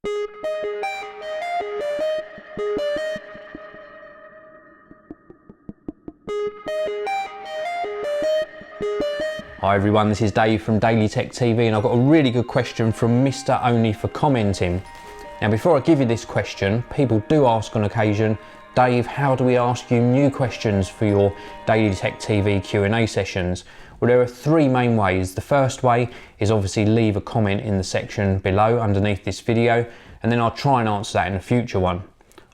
Hi everyone, this is Dave from DailyTechTV and I've got a really good question from Mr. Only for commenting. Now before I give you this question, people do ask on occasion, Dave, how do we ask you new questions for your DailyTechTV Q&A sessions? Well, there are three main ways. The first way is obviously leave a comment in the section below underneath this video and then I'll try and answer that in a future one.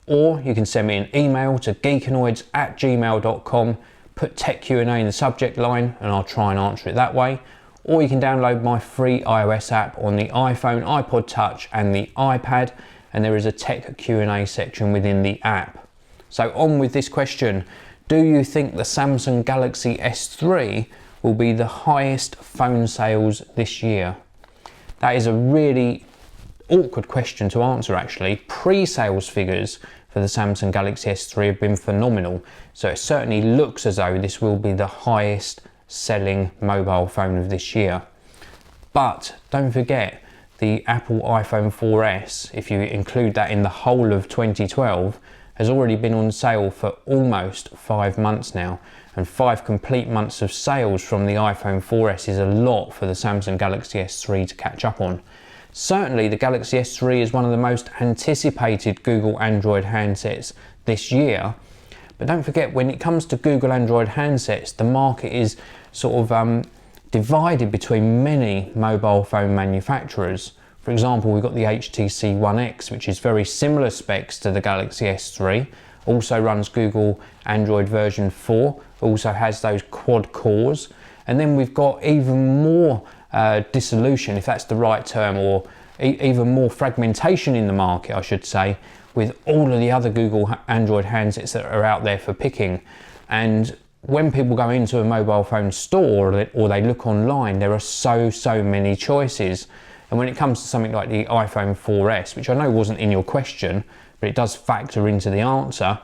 Or you can send me an email to geekanoids@gmail.com, put Tech Q&A in the subject line and I'll try and answer it that way. Or you can download my free iOS app on the iPhone, iPod Touch and the iPad, and there is a Tech Q&A section within the app. So on with this question, do you think the Samsung Galaxy S3 will be the highest phone sales this year? That is a really awkward question to answer actually. Pre-sales figures for the Samsung Galaxy S3 have been phenomenal, so it certainly looks as though this will be the highest selling mobile phone of this year. But don't forget, the Apple iPhone 4S, if you include that in the whole of 2012, has already been on sale for almost 5 months now, and 5 complete months of sales from the iPhone 4S is a lot for the Samsung Galaxy S3 to catch up on. Certainly the Galaxy S3 is one of the most anticipated Google Android handsets this year, but don't forget, when it comes to Google Android handsets, the market is sort of divided between many mobile phone manufacturers. For example, we've got the HTC One X, which is very similar specs to the Galaxy S3, also runs Google Android version 4, also has those quad cores, and then we've got even more dissolution, if that's the right term, or even more fragmentation in the market, I should say, with all of the other Google Android handsets that are out there for picking. And when people go into a mobile phone store or they look online, there are so many choices. And when it comes to something like the iPhone 4S, which I know wasn't in your question, but it does factor into the answer,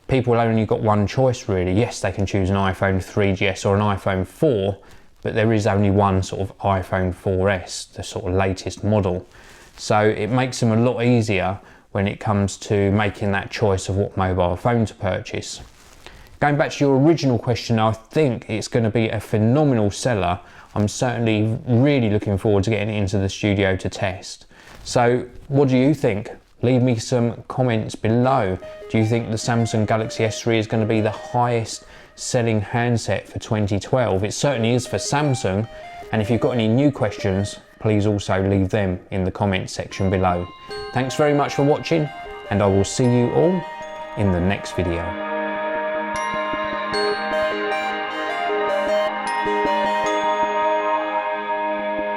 people only got one choice really. Yes, they can choose an iPhone 3GS or an iPhone 4, but there is only one sort of iPhone 4S, the sort of latest model. So it makes them a lot easier when it comes to making that choice of what mobile phone to purchase. Going back to your original question, I think it's going to be a phenomenal seller. I'm certainly really looking forward to getting it into the studio to test. So what do you think? Leave me some comments below. Do you think the Samsung Galaxy S3 is going to be the highest selling handset for 2012? It certainly is for Samsung. And if you've got any new questions, please also leave them in the comments section below. Thanks very much for watching, and I will see you all in the next video.